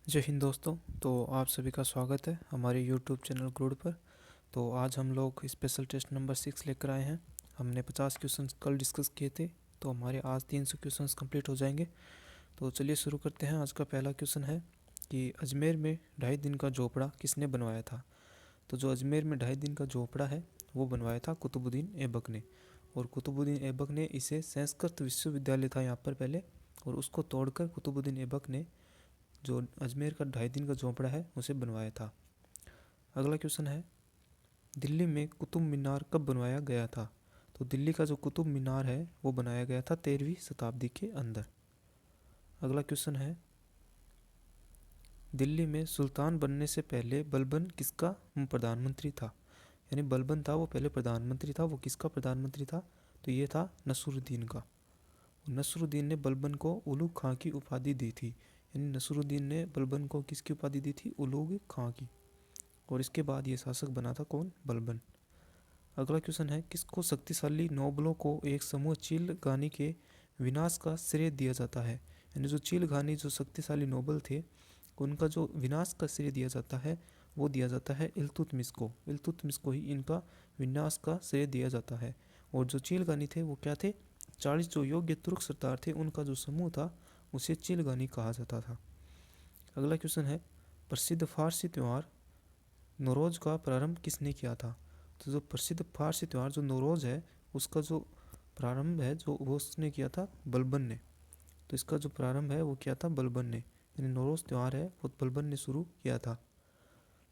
जय हिंद दोस्तों। तो आप सभी का स्वागत है हमारे YouTube चैनल ग्रोड पर। तो आज हम लोग स्पेशल टेस्ट नंबर 6 लेकर आए हैं। हमने 50 क्वेश्चंस कल डिस्कस किए थे, तो हमारे आज 300 क्वेश्चंस कंप्लीट हो जाएंगे। तो चलिए शुरू करते हैं। आज का पहला क्वेश्चन है कि अजमेर में 2.5 दिन का झोपड़ा किसने बनवाया था। तो जो अजमेर में 2.5 दिन का झोपड़ा है वो बनवाया था कुतुबुद्दीन ऐबक ने। और कुतुबुद्दीन ऐबक ने इसे संस्कृत विश्वविद्यालय था यहाँ पर पहले, और उसको तोड़कर कुतुबुद्दीन ऐबक ने जो अजमेर का 2.5 दिन का झोंपड़ा है उसे बनवाया था। अगला क्वेश्चन है, दिल्ली में कुतुब मीनार कब बनवाया गया था। तो दिल्ली का जो कुतुब मीनार है वो बनाया गया था 13वीं शताब्दी के अंदर। अगला क्वेश्चन है, दिल्ली में सुल्तान बनने से पहले बलबन किसका प्रधानमंत्री था। यानी बलबन था वो पहले प्रधानमंत्री था, वो किसका प्रधानमंत्री था। तो ये था नसरुद्दीन का। नसरुद्दीन ने बलबन को उलूग खां की उपाधि दी थी। यानी नसरुद्दीन ने बलबन को किसकी उपाधि दी थी, उलूग खां की। और इसके बाद ये शासक बना था कौन, बलबन। अगला क्वेश्चन है, किसको शक्तिशाली नोबलों को एक समूह चीलगानी के विनाश का श्रेय दिया जाता है। यानी जो चीलगानी जो शक्तिशाली नोबल थे उनका जो विनाश का श्रेय दिया जाता है वो दिया जाता है इल्तुतमिश को। इल्तुतमिश को ही इनका विनाश का श्रेय दिया जाता है। और जो चीलगानी थे वो क्या थे, 40 जो योग्य तुर्क सरदार थे उनका जो समूह था उसे चीलगानी कहा जाता था। अगला क्वेश्चन है, प्रसिद्ध फारसी त्यौहार नौरोज़ का प्रारंभ किसने किया था। तो जो प्रसिद्ध फारसी त्यौहार जो नौरोज़ है उसका जो प्रारंभ है जो वो उसने किया था बलबन ने। तो इसका जो प्रारंभ है वो किया था बलबन ने। यानी नौरोज़ त्यौहार है वो बलबन ने शुरू किया था।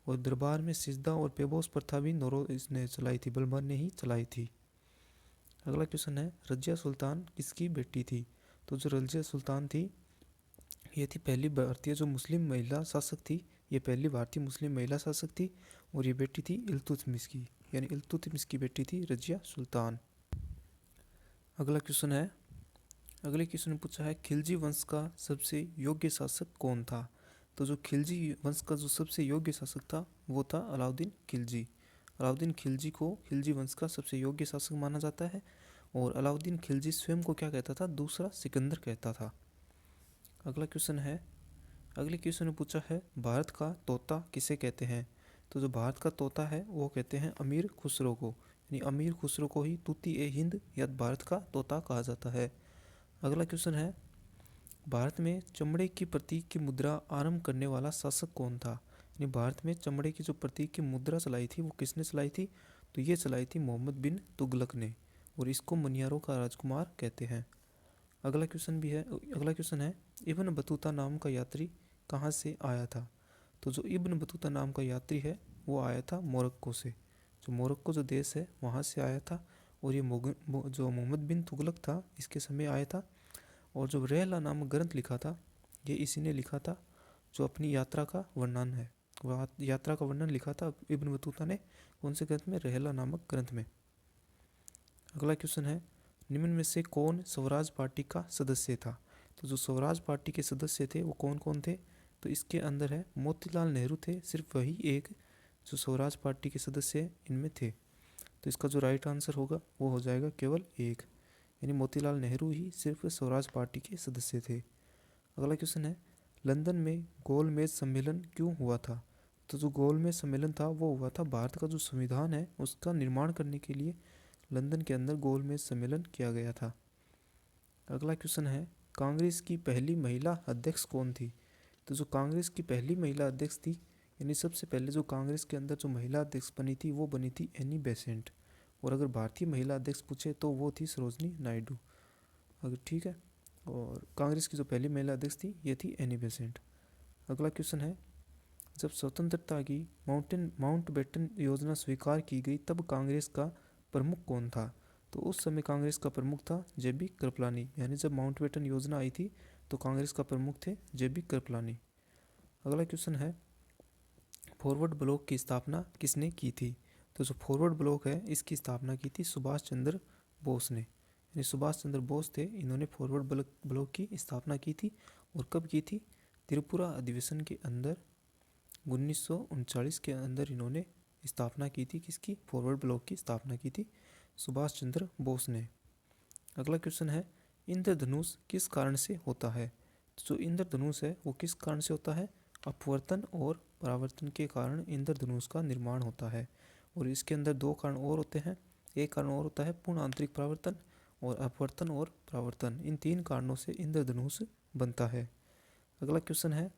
और दरबार में सिजदा और पेबोस प्रथा भी नौरोज़ इसने चलाई थी, बलबन ने ही चलाई थी। अगला क्वेश्चन है, रजिया सुल्तान किसकी बेटी थी। तो जो रजिया सुल्तान थी ये थी पहली भारतीय जो मुस्लिम महिला शासक थी। ये पहली भारतीय मुस्लिम महिला शासक थी और ये बेटी थी इल्तुतमिश की। यानी इल्तुतमिश की बेटी थी रजिया सुल्तान। अगला क्वेश्चन है, अगले क्वेश्चन में पूछा है, खिलजी वंश का सबसे योग्य शासक कौन था। तो जो खिलजी वंश का जो सबसे योग्य शासक था वो था अलाउद्दीन खिलजी। अलाउद्दीन खिलजी को खिलजी वंश का सबसे योग्य शासक माना जाता है। और अलाउद्दीन खिलजी स्वयं को क्या कहता था, दूसरा सिकंदर कहता था। अगला क्वेश्चन है, अगले क्वेश्चन में पूछा है, भारत का तोता किसे कहते हैं। तो जो भारत का तोता है वो कहते हैं अमीर खुसरो को। यानी अमीर खुसरो को ही तूती ए हिंद या भारत का तोता कहा जाता है। अगला क्वेश्चन है, भारत में चमड़े की प्रतीक की मुद्रा आरंभ करने वाला शासक कौन था। यानी भारत में चमड़े की जो प्रतीक की मुद्रा चलाई थी वो किसने चलाई थी। तो ये चलाई थी मोहम्मद बिन तुगलक ने। और इसको मनियारों का राजकुमार कहते हैं। अगला क्वेश्चन भी है, अगला क्वेश्चन है, इब्न बतूता नाम का यात्री कहाँ से आया था। तो जो इब्न बतूता नाम का यात्री है वो आया था मोरक्को से। जो मोरक्को जो देश है वहाँ से आया था। और ये जो मोहम्मद बिन तुगलक था इसके समय आया था। और जो रहला नामक ग्रंथ लिखा था ये इसी ने लिखा था, जो अपनी यात्रा का वर्णन है। वह यात्रा का वर्णन लिखा था इब्न बतूता ने कौन से ग्रंथ में, रहला नामक ग्रंथ में। अगला क्वेश्चन है, निम्न में से कौन स्वराज पार्टी का सदस्य था। तो जो स्वराज पार्टी के सदस्य थे वो कौन कौन थे। तो इसके अंदर है मोतीलाल नेहरू थे, सिर्फ वही एक जो स्वराज पार्टी के सदस्य इनमें थे। तो इसका जो राइट आंसर होगा वो हो जाएगा केवल एक। यानी मोतीलाल नेहरू ही सिर्फ स्वराज पार्टी के सदस्य थे। अगला क्वेश्चन है, लंदन में गोलमेज सम्मेलन क्यों हुआ था। तो जो गोलमेज सम्मेलन था वो हुआ था भारत का जो संविधान है उसका निर्माण करने के लिए लंदन के अंदर गोलमेज सम्मेलन किया गया था। अगला क्वेश्चन है, कांग्रेस की पहली महिला अध्यक्ष कौन थी। तो जो कांग्रेस की पहली महिला अध्यक्ष थी, यानी सबसे पहले जो कांग्रेस के अंदर जो महिला अध्यक्ष बनी थी वो बनी थी एनी बेसेंट। और अगर भारतीय महिला अध्यक्ष पूछे तो वो थी सरोजनी नायडू। अगर ठीक है, और कांग्रेस की जो पहली महिला अध्यक्ष थी ये थी एनी बेसेंट। अगला क्वेश्चन है, जब स्वतंत्रता की माउंटबेटन योजना स्वीकार की गई तब कांग्रेस का प्रमुख कौन था। तो उस समय कांग्रेस का प्रमुख था जेबी कृपलानी। यानी जब माउंटबेटन योजना आई थी तो कांग्रेस का प्रमुख थे जेबी कृपलानी। अगला क्वेश्चन है, फॉरवर्ड ब्लॉक की स्थापना किसने की थी। तो जो फॉरवर्ड ब्लॉक है इसकी स्थापना की थी सुभाष चंद्र बोस ने। यानी सुभाष चंद्र बोस थे, इन्होंने फॉरवर्ड ब्लॉक की स्थापना की थी। और कब की थी, त्रिपुरा अधिवेशन के अंदर 1939 के अंदर इन्होंने स्थापना की थी। किसकी, फॉरवर्ड ब्लॉक की स्थापना की थी सुभाष चंद्र बोस ने। अगला क्वेश्चन है, इंद्रधनुष किस कारण से होता है। तो जो इंद्रधनुष है वो किस कारण से होता है, अपवर्तन और परावर्तन के कारण इंद्रधनुष का निर्माण होता है। और इसके अंदर दो कारण और होते हैं। एक कारण और होता है पूर्ण आंतरिक परावर्तन, और अपवर्तन और परावर्तन, इन तीन कारणों से इंद्रधनुष बनता है। अगला क्वेश्चन है,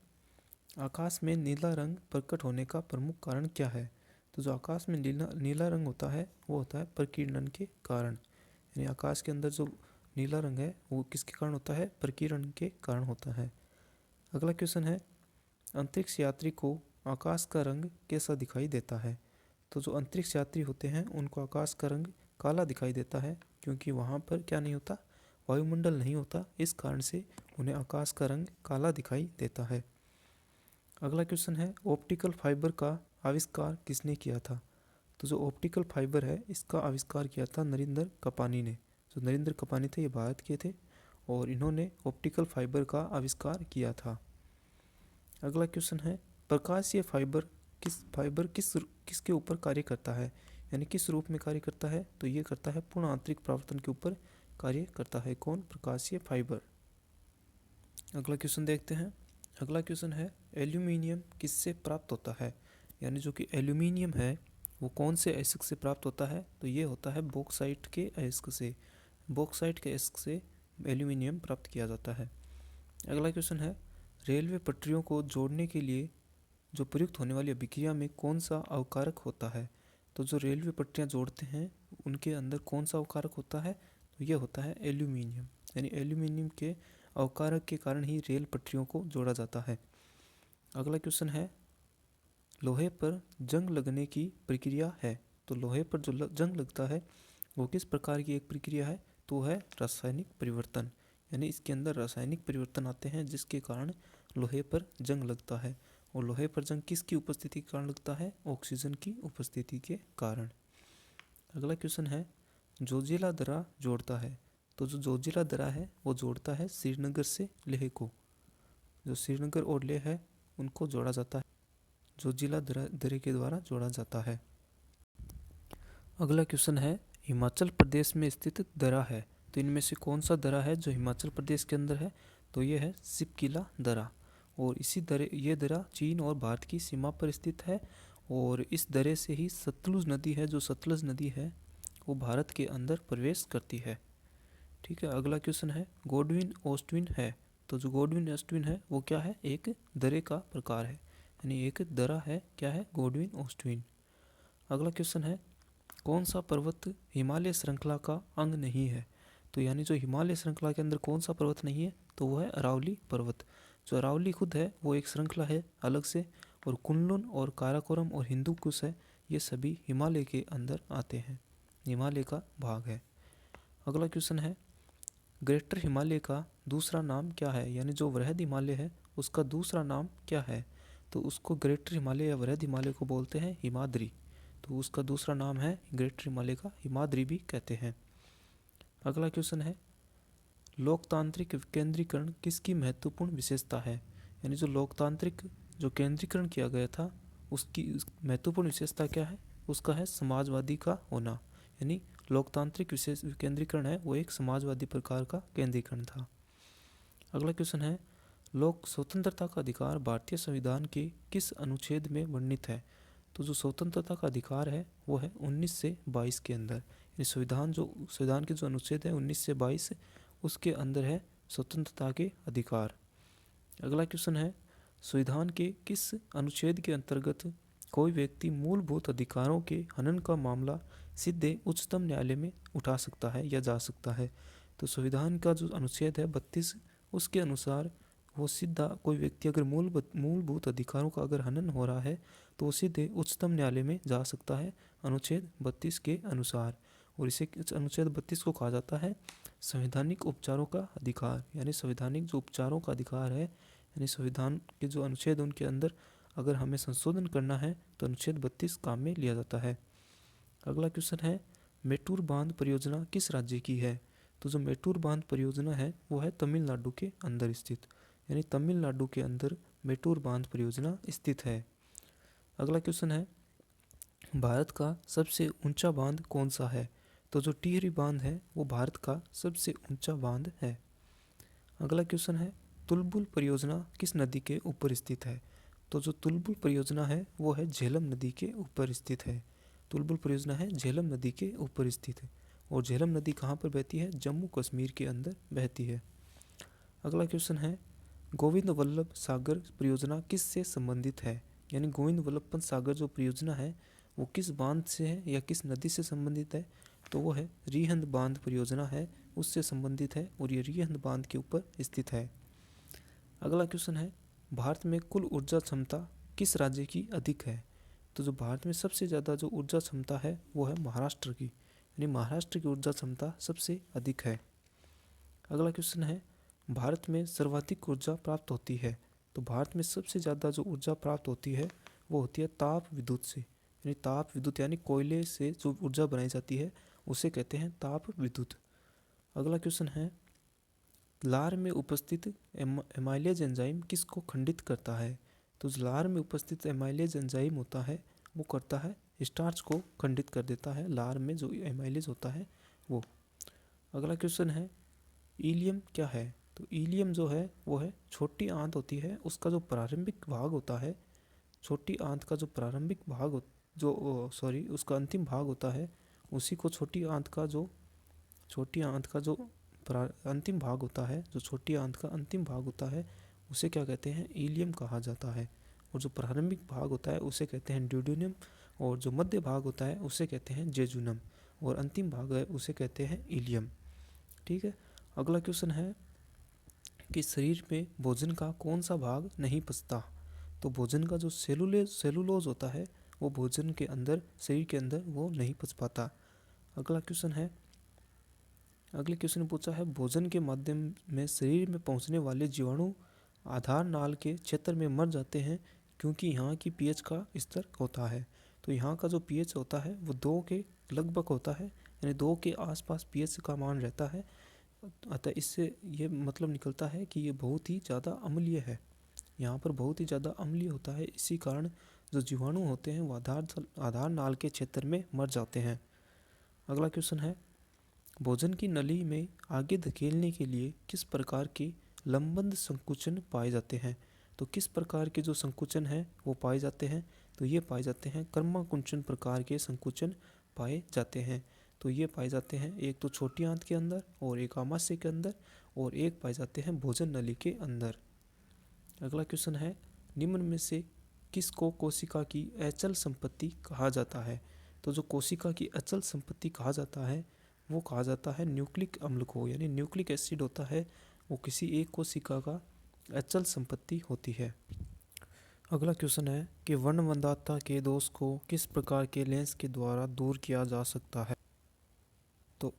आकाश में नीला रंग प्रकट होने का प्रमुख कारण क्या है? तो जो आकाश में नीला रंग होता है वो होता है प्रकीर्णन के कारण। यानी आकाश के अंदर जो नीला रंग है वो किसके कारण होता है? प्रकीर्णन के कारण होता है। अगला क्वेश्चन है, अंतरिक्ष यात्री को आकाश का रंग कैसा दिखाई देता है? तो जो अंतरिक्ष यात्री होते हैं उनको आकाश का रंग काला दिखाई देता है, क्योंकि वहाँ पर क्या नहीं होता? वायुमंडल नहीं होता। इस कारण से उन्हें आकाश का रंग काला दिखाई देता है। अगला क्वेश्चन है, ऑप्टिकल फाइबर का आविष्कार किसने किया था? तो जो ऑप्टिकल फाइबर है इसका आविष्कार किया था नरेंद्र कपानी ने। जो नरेंद्र कपानी थे ये भारत के थे और इन्होंने ऑप्टिकल फाइबर का आविष्कार किया था। अगला क्वेश्चन है, प्रकाशीय फाइबर किसके ऊपर कार्य करता है? यानी किस रूप में कार्य करता है? तो ये करता है पूर्ण आंतरिक परावर्तन के ऊपर कार्य करता है। कौन? प्रकाशीय फाइबर। अगला क्वेश्चन देखते हैं। अगला क्वेश्चन है, एल्यूमिनियम किससे प्राप्त होता है? यानी जो कि एल्यूमिनियम है वो कौन से अयस्क से प्राप्त होता है? तो ये होता है बॉक्साइट के अयस्क से। बॉक्साइट के अयस्क से एल्यूमिनियम प्राप्त किया जाता है। अगला क्वेश्चन है, रेलवे पटरियों को जोड़ने के लिए जो प्रयुक्त होने वाली अभिक्रिया में कौन सा अवकारक होता है? तो जो रेलवे पटरियाँ जोड़ते हैं उनके अंदर कौन सा अवकारक होता है? तो ये होता है एल्यूमिनियम। यानी एल्यूमिनियम के अवकारक के कारण ही रेल पटरियों को जोड़ा जाता है। अगला क्वेश्चन है, लोहे पर जंग लगने की प्रक्रिया है। तो लोहे पर जो जंग लगता है वो किस प्रकार की एक प्रक्रिया है? तो है रासायनिक परिवर्तन। यानी इसके अंदर रासायनिक परिवर्तन आते हैं जिसके कारण लोहे पर जंग लगता है। और लोहे पर जंग किसकी उपस्थिति के कारण लगता है? ऑक्सीजन की उपस्थिति के कारण। अगला क्वेश्चन है, जोजिला दर्रा जोड़ता है। तो जो जोजिला दर्रा है वो जोड़ता है श्रीनगर से लेह को। जो श्रीनगर और लेह है उनको जोड़ा जाता है, जोजिला दर्रे के द्वारा जोड़ा जाता है। अगला क्वेश्चन है, हिमाचल प्रदेश में स्थित दर्रा है। तो इनमें से कौन सा दर्रा है जो हिमाचल प्रदेश के अंदर है? तो ये है शिपकिला दर्रा। और ये दर्रा चीन और भारत की सीमा पर स्थित है। और इस दर्रे से ही सतलुज नदी है, जो सतलुज नदी है वो भारत के अंदर प्रवेश करती है। ठीक है। अगला क्वेश्चन है, गोडविन ऑस्टविन है। तो जो गोडविन ऑस्टविन है वो क्या है? एक दर्रे का प्रकार है, यानी एक दर्रा है। क्या है? गोडविन ऑस्टविन। अगला क्वेश्चन है, कौन सा पर्वत हिमालय श्रृंखला का अंग नहीं है? तो यानी जो हिमालय श्रृंखला के अंदर कौन सा पर्वत नहीं है? तो वो है अरावली पर्वत। जो अरावली खुद है वो एक श्रृंखला है अलग से, और कुनलुन और काराकोरम और हिंदुकुश है ये सभी हिमालय के अंदर आते हैं, हिमालय का भाग है। अगला क्वेश्चन है, ग्रेटर हिमालय का दूसरा नाम क्या है? यानी जो वृहद हिमालय है उसका दूसरा नाम क्या है? तो उसको ग्रेटर हिमालय या वृहद हिमालय को बोलते हैं हिमाद्री। तो उसका दूसरा नाम है ग्रेटर हिमालय का हिमाद्री भी कहते हैं। अगला क्वेश्चन है, लोकतांत्रिक विकेंद्रीकरण किसकी महत्वपूर्ण विशेषता है? यानी जो लोकतांत्रिक जो केंद्रीकरण किया गया था उसकी महत्वपूर्ण विशेषता क्या है? उसका है समाजवादी का होना। यानी लोकतांत्रिक विशेष विकेंद्रीकरण है वो एक समाजवादी प्रकार का केंद्रीकरण था। अगला क्वेश्चन है, लोक स्वतंत्रता का अधिकार भारतीय संविधान के किस अनुच्छेद में वर्णित है? तो जो स्वतंत्रता का अधिकार है वो है 19 से 22 के अंदर। यानी संविधान के जो अनुच्छेद है 19 से 22 उसके अंदर है स्वतंत्रता के अधिकार। अगला क्वेश्चन है, संविधान के किस अनुच्छेद के अंतर्गत कोई व्यक्ति मूलभूत अधिकारों के हनन का मामला सीधे उच्चतम न्यायालय में उठा सकता है या जा सकता है? तो संविधान का जो अनुच्छेद है 32 उसके अनुसार वो सीधा कोई व्यक्ति अगर मूलभूत अधिकारों का अगर हनन हो रहा है तो वो सीधे उच्चतम न्यायालय में जा सकता है अनुच्छेद 32 के अनुसार। और इसे अनुच्छेद 32 को कहा जाता है संवैधानिक उपचारों का अधिकार। यानी संवैधानिक जो उपचारों का अधिकार है, यानी संविधान के जो अनुच्छेद उनके अंदर अगर हमें संशोधन करना है तो अनुच्छेद 32 काम में लिया जाता है। अगला क्वेश्चन है, मेटूर बांध परियोजना किस राज्य की है? तो जो मेटूर बांध परियोजना है वो है तमिलनाडु के अंदर स्थित। यानी तमिलनाडु के अंदर मेटूर बांध परियोजना स्थित है। अगला क्वेश्चन है, भारत का सबसे ऊंचा बांध कौन सा है? तो जो टिहरी बांध है वो भारत का सबसे ऊंचा बांध है। अगला क्वेश्चन है, तुलबुल परियोजना किस नदी के ऊपर स्थित है? तो जो तुलबुल परियोजना है वो है झेलम नदी के ऊपर स्थित है। तुलबुल परियोजना है झेलम नदी के ऊपर स्थित है। और झेलम नदी कहाँ पर बहती है? जम्मू कश्मीर के अंदर बहती है। अगला क्वेश्चन है, गोविंद वल्लभ सागर परियोजना किस से संबंधित है? यानी गोविंद वल्लभ पंत सागर जो परियोजना है वो किस बांध से है या किस नदी से संबंधित है? तो वो है रिहंद बांध परियोजना है, उससे संबंधित है और ये रिहंद बांध के ऊपर स्थित है। अगला क्वेश्चन है, भारत में कुल ऊर्जा क्षमता किस राज्य की अधिक है? तो जो भारत में सबसे ज़्यादा जो ऊर्जा क्षमता है वो है महाराष्ट्र की, यानी महाराष्ट्र की ऊर्जा क्षमता सबसे अधिक है। अगला क्वेश्चन है, भारत में सर्वाधिक ऊर्जा प्राप्त होती है? तो भारत में सबसे ज़्यादा जो ऊर्जा प्राप्त होती है वो होती है ताप विद्युत से, यानी ताप विद्युत यानी कोयले से जो ऊर्जा बनाई जाती है उसे कहते हैं ताप विद्युत। अगला क्वेश्चन है, लार में उपस्थित एमाइलेज एंजाइम किसको खंडित करता है? तो लार में उपस्थित एमाइलेज एंजाइम होता है वो करता है स्टार्च को खंडित कर देता है, लार में जो एमाइलेज होता है वो। अगला क्वेश्चन है, ईलियम क्या है? तो ईलियम जो है वो है छोटी आंत होती है, उसका जो प्रारंभिक भाग होता है, छोटी आंत का जो प्रारंभिक भाग उसका अंतिम भाग होता है, उसी को छोटी आंत का जो अंतिम भाग होता है, जो छोटी आंत का अंतिम भाग होता है उसे क्या कहते हैं? ईलियम कहा जाता है। और जो प्रारंभिक भाग होता है उसे कहते हैं ड्यूडेनियम, और जो मध्य भाग होता है उसे कहते हैं जेजुनम, और अंतिम भाग है उसे कहते हैं ईलियम। ठीक है। अगला क्वेश्चन है कि शरीर में भोजन का कौन सा भाग नहीं पचता? तो भोजन का जो सेलुलोज होता है वो भोजन के अंदर, शरीर के अंदर वो नहीं पच पाता। अगले क्वेश्चन में पूछा है, भोजन के माध्यम में शरीर में पहुंचने वाले जीवाणु आधार नाल के क्षेत्र में मर जाते हैं क्योंकि यहाँ की पीएच का स्तर होता है। तो यहाँ का जो पीएच होता है वो 2 के लगभग होता है, यानी 2 के आसपास पीएच का मान रहता है। अतः इससे ये मतलब निकलता है कि ये बहुत ही ज़्यादा अम्लीय है, यहाँ पर बहुत ही ज़्यादा अम्लीय होता है, इसी कारण जो जीवाणु होते हैं वो आधार नाल के क्षेत्र में मर जाते हैं। अगला क्वेश्चन है, भोजन की नली में आगे धकेलने के लिए किस प्रकार के लंबन संकुचन पाए जाते हैं? तो किस प्रकार के जो संकुचन हैं वो पाए जाते हैं? तो ये पाए जाते हैं कर्माकुंचन प्रकार के संकुचन पाए जाते हैं। तो ये पाए जाते हैं एक तो छोटी आंत के अंदर और एक आमाशय के अंदर, और एक पाए जाते हैं भोजन नली के अंदर। अगला क्वेश्चन है, निम्न में से किसको कोशिका की अचल संपत्ति कहा जाता है? तो जो कोशिका की अचल संपत्ति कहा जाता है वो कहा जाता है न्यूक्लिक अम्ल को, यानी न्यूक्लिक एसिड होता है वो किसी एक कोशिका का अचल संपत्ति होती है। अगला क्वेश्चन है कि वर्णवंदाता के दोष को किस प्रकार के लेंस के द्वारा दूर किया जा सकता है? तो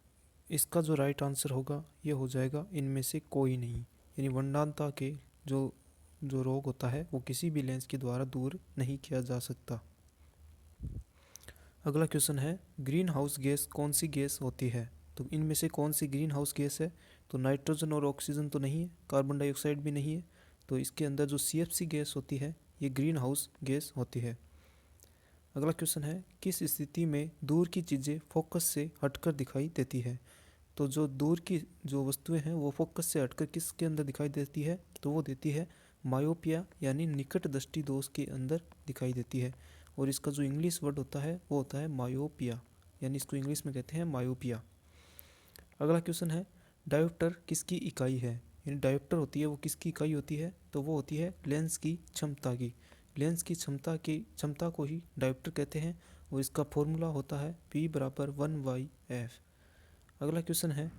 इसका जो राइट आंसर होगा ये हो जाएगा इनमें से कोई नहीं, यानी वर्णवंदाता के जो रोग होता है वो किसी भी लेंस के द्वारा दूर नहीं किया जा सकता। अगला क्वेश्चन है, ग्रीन हाउस गैस कौन सी गैस होती है? तो इनमें से कौन सी ग्रीन हाउस गैस है? तो नाइट्रोजन और ऑक्सीजन तो नहीं है, कार्बन डाइऑक्साइड भी नहीं है, तो इसके अंदर जो CFC गैस होती है ये ग्रीन हाउस गैस होती है। अगला क्वेश्चन है, किस स्थिति में दूर की चीज़ें फोकस से हटकर दिखाई देती है? तो जो दूर की जो वस्तुएं हैं वो फोकस से हटकर किसके अंदर दिखाई देती है? तो वो देती है मायोपिया, यानी निकट दृष्टि दोष के अंदर दिखाई देती है। और इसका जो इंग्लिश वर्ड होता है वो होता है मायोपिया, यानी इसको इंग्लिश में कहते हैं मायोपिया। अगला क्वेश्चन है, डायोप्टर किसकी इकाई है? यानी डायोप्टर होती है वो किसकी इकाई होती है? तो वो होती है लेंस की क्षमता की। लेंस की क्षमता को ही डायोप्टर कहते हैं, और इसका फॉर्मूला होता है P = 1/f। अगला क्वेश्चन है,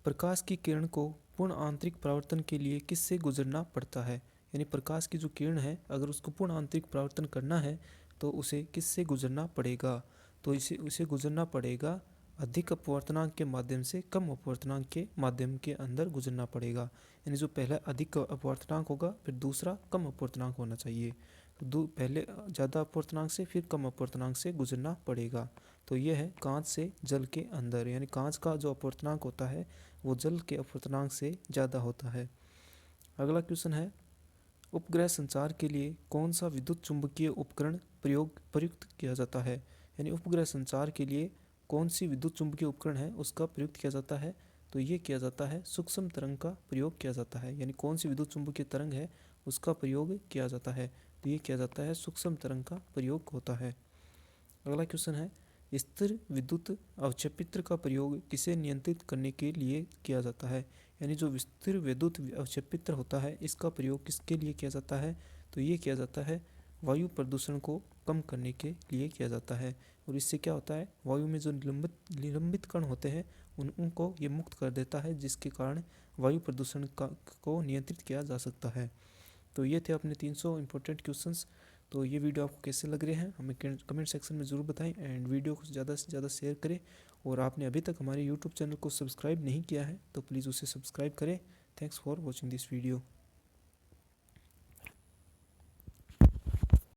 प्रकाश की किरण को पूर्ण आंतरिक परावर्तन के लिए किससे गुजरना पड़ता है? यानी प्रकाश की जो किरण है अगर उसको पूर्ण आंतरिक परावर्तन करना है तो उसे किससे गुजरना पड़ेगा? तो उसे गुजरना पड़ेगा अधिक अपवर्तनांक के माध्यम से कम अपवर्तनांक के माध्यम के अंदर गुजरना पड़ेगा। यानी जो पहला अधिक अपवर्तनांक होगा फिर दूसरा कम अपवर्तनांक होना चाहिए, तो पहले ज़्यादा अपवर्तनांक से फिर कम अपवर्तनांक से गुजरना पड़ेगा। तो यह है कांच से जल के अंदर, यानी कांच का जो अपवर्तनांक होता है वो जल के अपवर्तनांक से ज़्यादा होता है। अगला क्वेश्चन है, उपग्रह संचार के लिए कौन सा विद्युत चुंबकीय उपकरण प्रयुक्त किया जाता है? यानी उपग्रह संचार के लिए कौन सी विद्युत चुंबकीय उपकरण है उसका प्रयुक्त किया जाता है? तो ये किया जाता है सूक्ष्म तरंग का प्रयोग किया जाता है, यानी कौन सी विद्युत चुंबकीय तरंग है उसका प्रयोग किया जाता है। तो ये किया जाता है सूक्ष्म तरंग का प्रयोग होता है। अगला क्वेश्चन है, स्थिर विद्युत अवक्षेपित्र का प्रयोग किसे नियंत्रित करने के लिए किया जाता है? यानी जो स्थिर विद्युत अवक्षेपित्र होता है इसका प्रयोग किसके लिए किया जाता है? तो ये किया जाता है वायु प्रदूषण को कम करने के लिए किया जाता है। और इससे क्या होता है, वायु में जो निलंबित कण होते हैं उनको ये मुक्त कर देता है, जिसके कारण वायु प्रदूषण को नियंत्रित किया जा सकता है। तो ये थे अपने 300 इम्पोर्टेंट क्वेश्चंस। तो ये वीडियो आपको कैसे लग रहे हैं हमें कमेंट सेक्शन में ज़रूर बताएं, एंड वीडियो को ज़्यादा से ज़्यादा शेयर करें। और आपने अभी तक हमारे यूट्यूब चैनल को सब्सक्राइब नहीं किया है तो प्लीज़ उसे सब्सक्राइब करें। Thanks for watching this video.